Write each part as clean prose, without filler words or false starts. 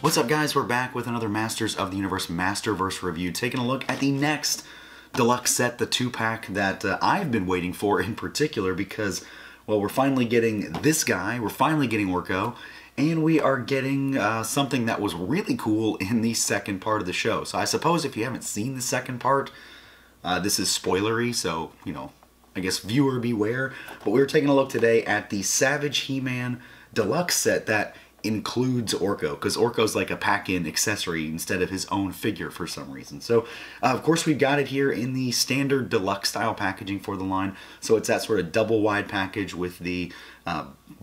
What's up, guys? We're back with another Masters of the Universe Masterverse review, taking a look at the next deluxe set, the 2-pack that I've been waiting for in particular because, well, we're finally getting this guy, we're finally getting Orko, and we are getting something that was really cool in the second part of the show. So I suppose if you haven't seen the second part, this is spoilery, so, you know, I guess viewer beware. But we're taking a look today at the Savage He-Man deluxe set that includes Orko, because Orko's like a pack-in accessory instead of his own figure for some reason. So, of course, we've got it here in the standard deluxe style packaging for the line. So it's that sort of double wide package with the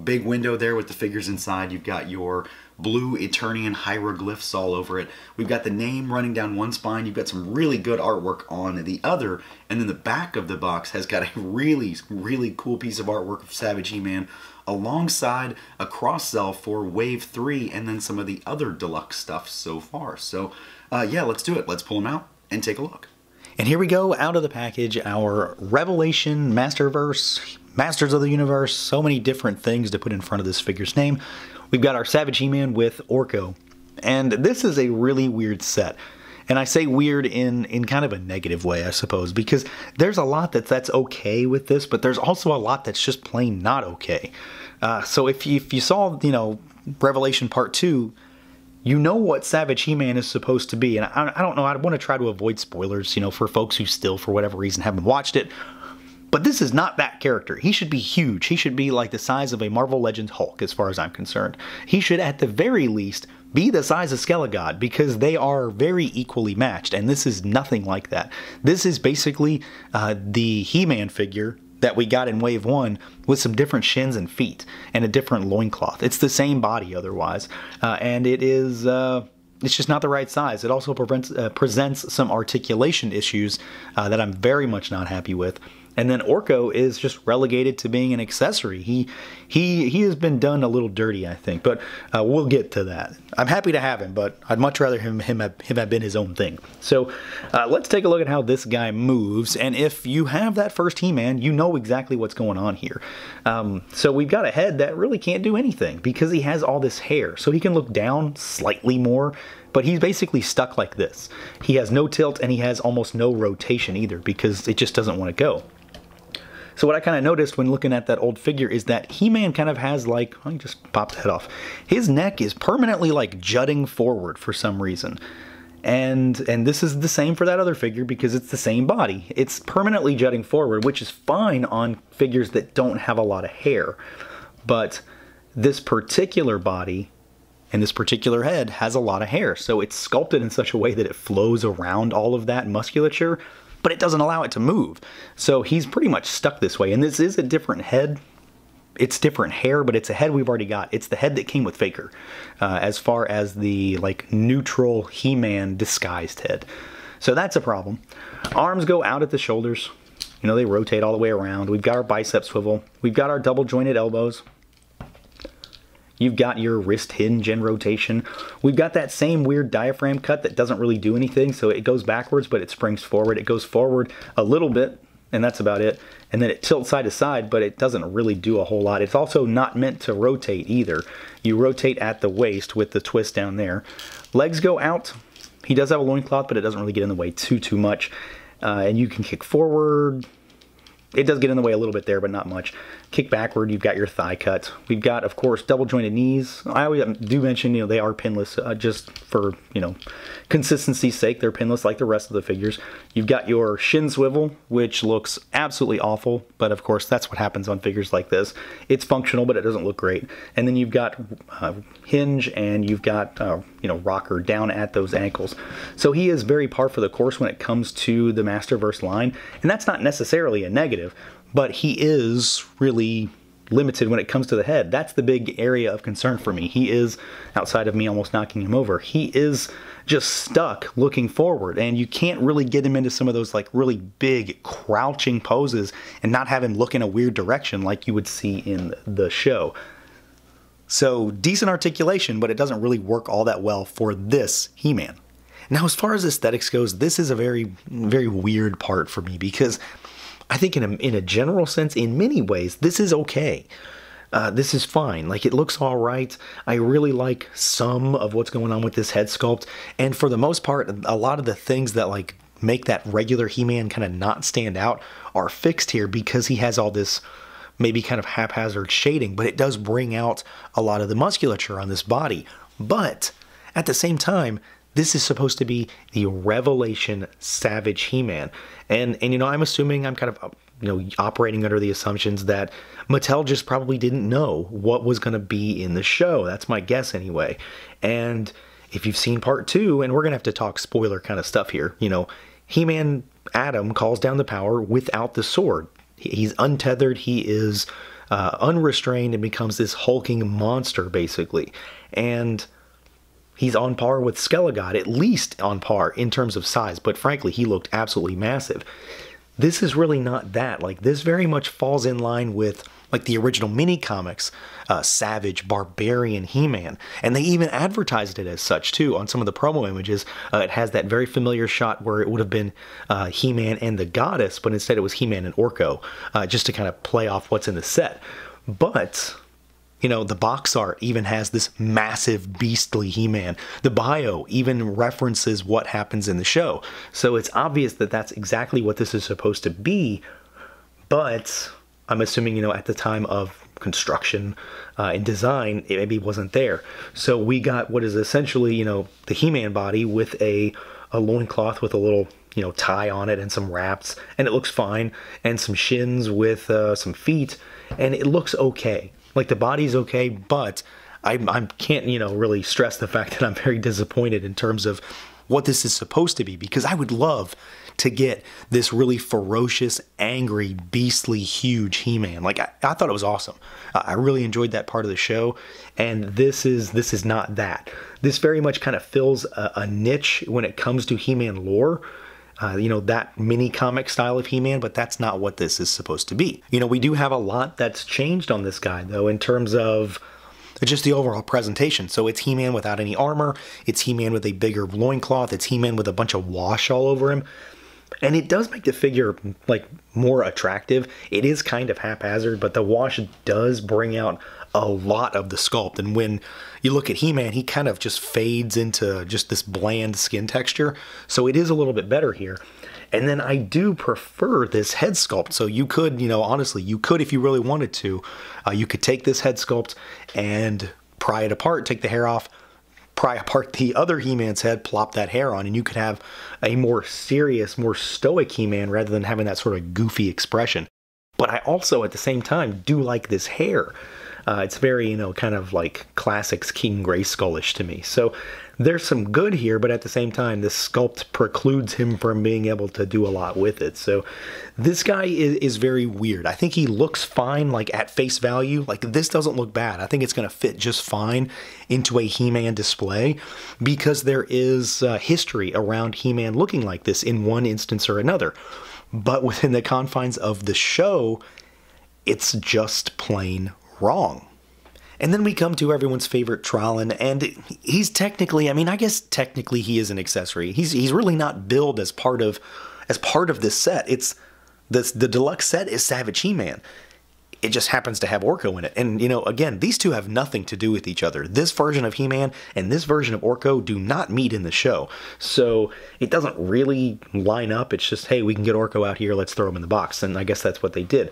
big window there with the figures inside. You've got your blue Eternian hieroglyphs all over it. We've got the name running down one spine. You've got some really good artwork on the other. And then the back of the box has got a really, really cool piece of artwork of Savage He-Man alongside a cross-sell for Wave 3 and then some of the other deluxe stuff so far. So, yeah, let's do it. Let's pull them out and take a look. And here we go, out of the package, our Revelation Masterverse, Masters of the Universe, so many different things to put in front of this figure's name. We've got our Savage He-Man with Orko. And this is a really weird set. And I say weird in kind of a negative way, I suppose, because there's a lot that's okay with this, but there's also a lot that's just plain not okay. So if you saw, you know, Revelation Part 2, you know what Savage He-Man is supposed to be. And I don't know, I want to try to avoid spoilers, you know, for folks who still, for whatever reason, haven't watched it. But this is not that character. He should be huge. He should be like the size of a Marvel Legends Hulk, as far as I'm concerned. He should, at the very least, be the size of Skelegod, because they are very equally matched, and this is nothing like that. This is basically the He-Man figure that we got in Wave 1 with some different shins and feet and a different loincloth. It's the same body otherwise, and it is... it's just not the right size. It also presents some articulation issues that I'm very much not happy with. And then Orko is just relegated to being an accessory. He has been done a little dirty, I think, but we'll get to that. I'm happy to have him, but I'd much rather him have been his own thing. So let's take a look at how this guy moves. And if you have that first He-Man, you know exactly what's going on here. So we've got a head that really can't do anything because he has all this hair. So he can look down slightly more, but he's basically stuck like this. He has no tilt and he has almost no rotation either because it just doesn't want to go. So what I kind of noticed when looking at that old figure is that He-Man kind of has like, oh, he just popped the head off. His neck is permanently like jutting forward for some reason. And this is the same for that other figure because it's the same body. It's permanently jutting forward, which is fine on figures that don't have a lot of hair. But this particular body and this particular head has a lot of hair. So it's sculpted in such a way that it flows around all of that musculature, but it doesn't allow it to move. So he's pretty much stuck this way. And this is a different head. It's different hair, but it's a head we've already got. It's the head that came with Faker, as far as the like neutral He-Man disguised head. So that's a problem. Arms go out at the shoulders. You know, they rotate all the way around. We've got our bicep swivel. We've got our double jointed elbows. You've got your wrist hinge and rotation. We've got that same weird diaphragm cut that doesn't really do anything. So it goes backwards, but it springs forward. It goes forward a little bit, and that's about it. And then it tilts side to side, but it doesn't really do a whole lot. It's also not meant to rotate either. You rotate at the waist with the twist down there. Legs go out. He does have a loincloth, but it doesn't really get in the way too much. And you can kick forward. It does get in the way a little bit there, but not much. Kick backward, you've got your thigh cut. We've got, of course, double jointed knees. I always do mention, you know, they are pinless just for, you know, consistency's sake. They're pinless like the rest of the figures. You've got your shin swivel, which looks absolutely awful, but of course that's what happens on figures like this. It's functional, but it doesn't look great. And then you've got hinge and you've got, you know, rocker down at those ankles. So he is very par for the course when it comes to the Masterverse line, and that's not necessarily a negative. But he is really limited when it comes to the head. That's the big area of concern for me. He is, outside of me almost knocking him over, he is just stuck looking forward. And you can't really get him into some of those like really big crouching poses and not have him look in a weird direction like you would see in the show. So decent articulation, but it doesn't really work all that well for this He-Man. Now, as far as aesthetics goes, this is a very, very weird part for me because I think in a general sense, in many ways, this is okay. this is fine. Like, it looks all right. I really like some of what's going on with this head sculpt. And for the most part, a lot of the things that like make that regular He-Man kind of not stand out are fixed here because he has all this maybe kind of haphazard shading, but it does bring out a lot of the musculature on this body. But at the same time, this is supposed to be the Revelation Savage He-Man. And you know, I'm assuming I'm kind of, you know, operating under the assumptions that Mattel just probably didn't know what was going to be in the show. That's my guess anyway. And if you've seen part 2, and we're going to have to talk spoiler kind of stuff here, you know, He-Man Adam calls down the power without the sword. He's untethered, he is unrestrained, and becomes this hulking monster, basically. And he's on par with Skelegod, at least on par in terms of size, but frankly, he looked absolutely massive. This is really not that. Like, this very much falls in line with like the original mini comics, Savage, Barbarian He-Man. And they even advertised it as such too on some of the promo images. It has that very familiar shot where it would have been He-Man and the Goddess, but instead it was He-Man and Orko, just to kind of play off what's in the set. But you know, the box art even has this massive beastly He-Man. The bio even references what happens in the show. So it's obvious that that's exactly what this is supposed to be, but I'm assuming, you know, at the time of construction and design, it maybe wasn't there. So we got what is essentially, you know, the He-Man body with a loincloth with a little, you know, tie on it and some wraps, and it looks fine, and some shins with some feet, and it looks okay. Like, the body's okay, but I can't, you know, really stress the fact that I'm very disappointed in terms of what this is supposed to be, because I would love to get this really ferocious, angry, beastly, huge He-Man. Like, I thought it was awesome. I really enjoyed that part of the show, and this is not that. This very much kind of fills a niche when it comes to He-Man lore. You know, that mini comic style of He-Man, but that's not what this is supposed to be. You know, we do have a lot that's changed on this guy, though, in terms of just the overall presentation. So it's He-Man without any armor, it's He-Man with a bigger loincloth, it's He-Man with a bunch of wash all over him. And it does make the figure, like, more attractive. It is kind of haphazard, but the wash does bring out a lot of the sculpt. And when you look at He-Man, he kind of just fades into just this bland skin texture. So it is a little bit better here. And then I do prefer this head sculpt. So you could, you know, honestly, you could, if you really wanted to, you could take this head sculpt and pry it apart, take the hair off, pry apart the other He-Man's head, plop that hair on, and you could have a more serious, more stoic He-Man rather than having that sort of goofy expression. But I also, at the same time, do like this hair. It's very, you know, kind of like classics King Grayskullish to me. So there's some good here, but at the same time, this sculpt precludes him from being able to do a lot with it. So this guy is very weird. I think he looks fine, like at face value. Like, this doesn't look bad. I think it's going to fit just fine into a He-Man display because there is history around He-Man looking like this in one instance or another. But within the confines of the show, it's just plain wrong. And then we come to everyone's favorite Trollan, and he's technically, I mean, I guess technically he is an accessory. He's really not billed as part of this set. It's the deluxe set is Savage He-Man. It just happens to have Orko in it. And, you know, again, these two have nothing to do with each other. This version of He-Man and this version of Orko do not meet in the show. So it doesn't really line up. It's just, hey, we can get Orko out here, let's throw him in the box. And I guess that's what they did.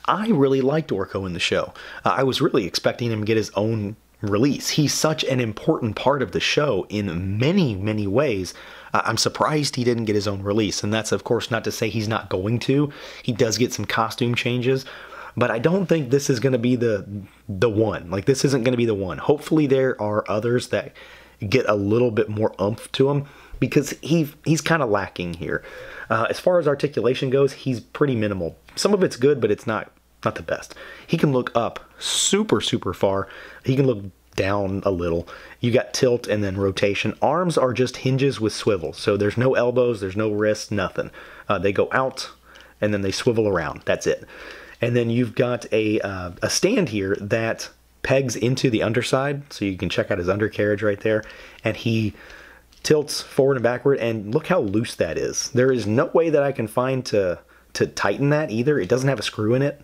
I really liked Orko in the show. I was really expecting him to get his own release. He's such an important part of the show in many, many ways. I'm surprised he didn't get his own release, and that's, of course, not to say he's not going to. He does get some costume changes, but I don't think this is going to be the one. Like, this isn't going to be the one. Hopefully there are others that get a little bit more oomph to him, because he's kind of lacking here. As far as articulation goes, he's pretty minimal. Some of it's good, but it's not the best. He can look up super, super far. He can look down a little. You got tilt and then rotation. Arms are just hinges with swivels, so there's no elbows, there's no wrists, nothing. They go out and then they swivel around. That's it. And then you've got a stand here that pegs into the underside, so you can check out his undercarriage right there, and he tilts forward and backward, and look how loose that is. There is no way that I can find to tighten that either. It doesn't have a screw in it.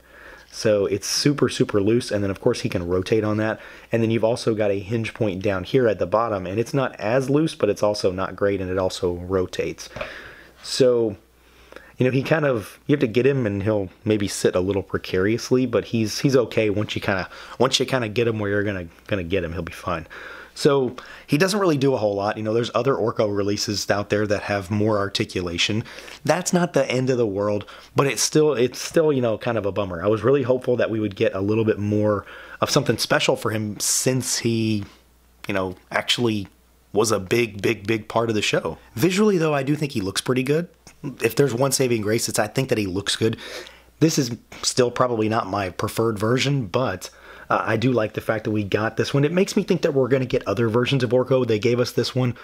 So it's super, super loose. And then, of course, he can rotate on that. And then you've also got a hinge point down here at the bottom. And it's not as loose, but it's also not great. And it also rotates. So, you know, he kind of, you have to get him and he'll maybe sit a little precariously, but he's okay once you kind of get him where you're going to get him, he'll be fine. So he doesn't really do a whole lot. You know, there's other Orko releases out there that have more articulation. That's not the end of the world, but it's still, you know, kind of a bummer. I was really hopeful that we would get a little bit more of something special for him since he, you know, actually was a big part of the show. Visually, though, I do think he looks pretty good. If there's one saving grace, it's I think that he looks good. This is still probably not my preferred version, but I do like the fact that we got this one. It makes me think that we're going to get other versions of Orko. They gave us this one.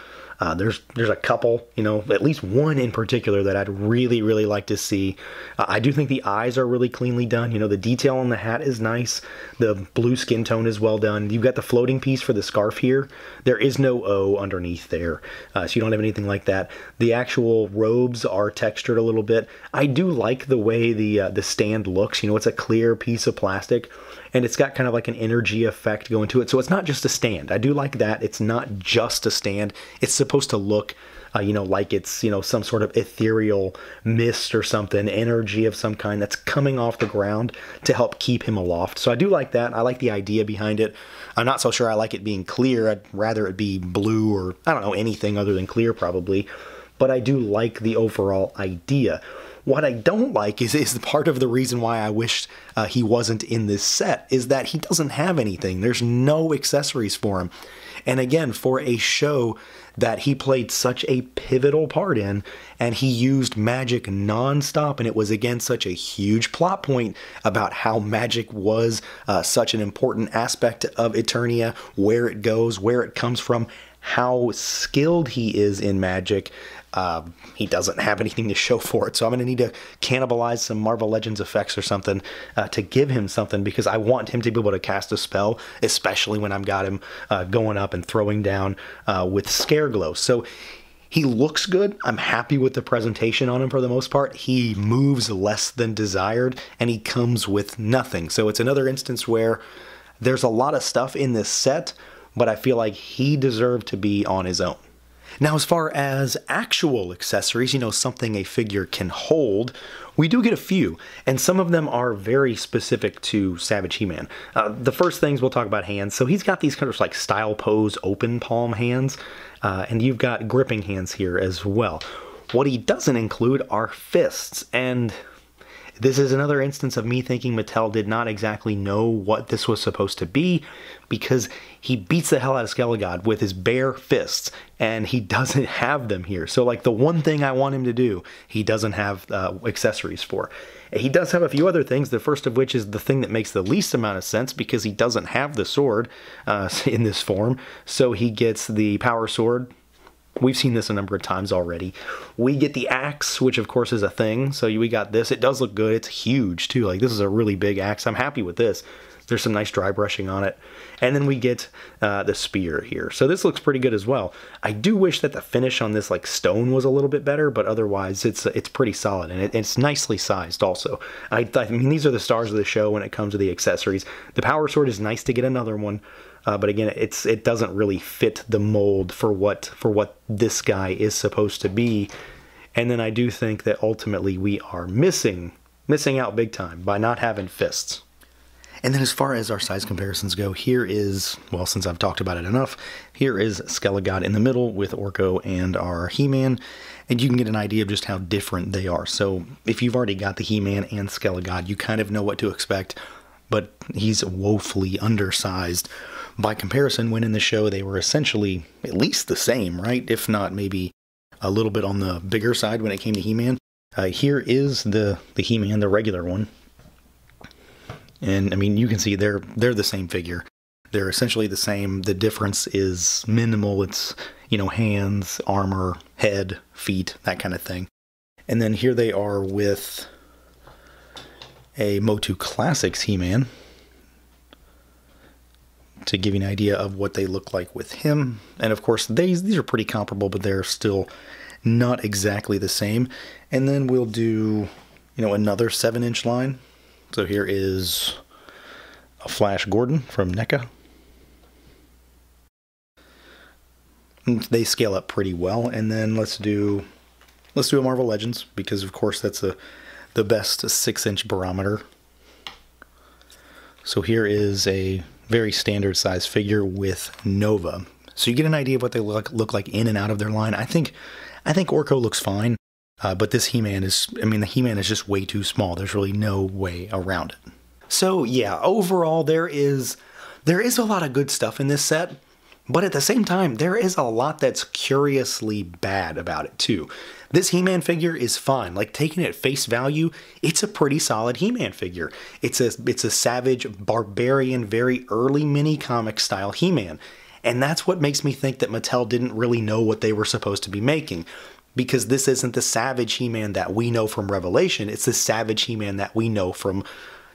There's a couple, you know, at least one in particular that I'd really like to see. I do think the eyes are really cleanly done. You know, the detail on the hat is nice. The blue skin tone is well done. You've got the floating piece for the scarf here. There is no O underneath there, so you don't have anything like that. The actual robes are textured a little bit. I do like the way the stand looks. You know, it's a clear piece of plastic. And it's got kind of like an energy effect going to it. So it's not just a stand. I do like that. It's not just a stand. It's supposed to look, you know, like it's, you know, some sort of ethereal mist or something, energy of some kind that's coming off the ground to help keep him aloft. So I do like that. I like the idea behind it. I'm not so sure I like it being clear. I'd rather it be blue or, I don't know, anything other than clear probably. But I do like the overall idea. What I don't like is part of the reason why I wish he wasn't in this set is that he doesn't have anything. There's no accessories for him. And again, for a show that he played such a pivotal part in, and he used magic nonstop, and it was again such a huge plot point about how magic was such an important aspect of Eternia, where it goes, where it comes from, how skilled he is in magic. He doesn't have anything to show for it, so I'm going to need to cannibalize some Marvel Legends effects or something to give him something, because I want him to be able to cast a spell, especially when I've got him going up and throwing down with Scare Glow. So he looks good. I'm happy with the presentation on him for the most part. He moves less than desired, and he comes with nothing. So it's another instance where there's a lot of stuff in this set, but I feel like he deserved to be on his own. Now, as far as actual accessories, you know, something a figure can hold, we do get a few, and some of them are very specific to Savage He-Man. The first things we'll talk about hands. So he's got these kind of like style pose open palm hands, and you've got gripping hands here as well. What he doesn't include are fists, and this is another instance of me thinking Mattel did not exactly know what this was supposed to be, because he beats the hell out of Skelegod with his bare fists, and he doesn't have them here. So like the one thing I want him to do, he doesn't have accessories for. He does have a few other things, the first of which is the thing that makes the least amount of sense, because he doesn't have the sword in this form. So he gets the power sword. We've seen this a number of times already. We get the axe, which of course is a thing. So we got this. It does look good. It's huge too. Like, this is a really big axe. I'm happy with this. There's some nice dry brushing on it. And then we get the spear here. So this looks pretty good as well. I do wish that the finish on this like stone was a little bit better, but otherwise it's pretty solid, and it's nicely sized also. I mean, these are the stars of the show when it comes to the accessories. The power sword is nice to get another one. But again, it doesn't really fit the mold for what this guy is supposed to be. And then I do think that ultimately we are missing out big time by not having fists. And then as far as our size comparisons go, here is, well, since I've talked about it enough, here is Skelegod in the middle with Orko and our He-Man, and you can get an idea of just how different they are. So if you've already got the He-Man and Skelegod, you kind of know what to expect, but he's woefully undersized. By comparison, when in the show, they were essentially at least the same, right? If not maybe a little bit on the bigger side when it came to He-Man. Here is the He-Man, the regular one. And I mean, you can see they're the same figure. They're essentially the same. The difference is minimal. It's, you know, hands, armor, head, feet, that kind of thing. And then here they are with a Motu Classics He-Man, to give you an idea of what they look like with him. And of course, these are pretty comparable, but they're still not exactly the same. And then we'll do, you know, another 7-inch line. So here is a Flash Gordon from NECA. They scale up pretty well. And then let's do a Marvel Legends, because of course that's the best 6-inch barometer. So here is a very standard size figure with Nova. So you get an idea of what they look like in and out of their line. I think Orko looks fine, but this He-Man is, I mean, the He-Man is just way too small. There's really no way around it. So yeah, overall there is a lot of good stuff in this set, but at the same time, there is a lot that's curiously bad about it too. This He-Man figure is fine. Like, taking it at face value, it's a pretty solid He-Man figure. It's a savage, barbarian, very early mini-comic style He-Man. And that's what makes me think that Mattel didn't really know what they were supposed to be making. Because this isn't the savage He-Man that we know from Revelation, it's the savage He-Man that we know from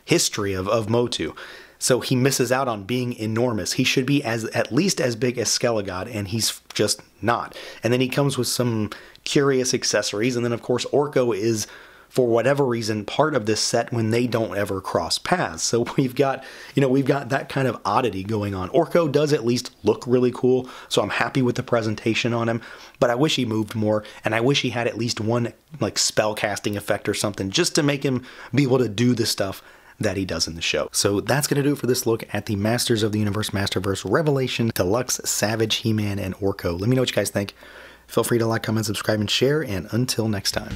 history of Motu. So he misses out on being enormous. He should be at least as big as Skelegod, and he's just not. And then he comes with some curious accessories, and then of course Orko is, for whatever reason, part of this set when they don't ever cross paths. So we've got that kind of oddity going on. Orko does at least look really cool, so I'm happy with the presentation on him, but I wish he moved more, and I wish he had at least one like spell casting effect or something, just to make him be able to do the stuff that he does in the show. So that's going to do it for this look at the Masters of the Universe Masterverse Revelation Deluxe Savage He-Man and Orko. Let me know what you guys think. Feel free to like, comment, subscribe, and share, and until next time.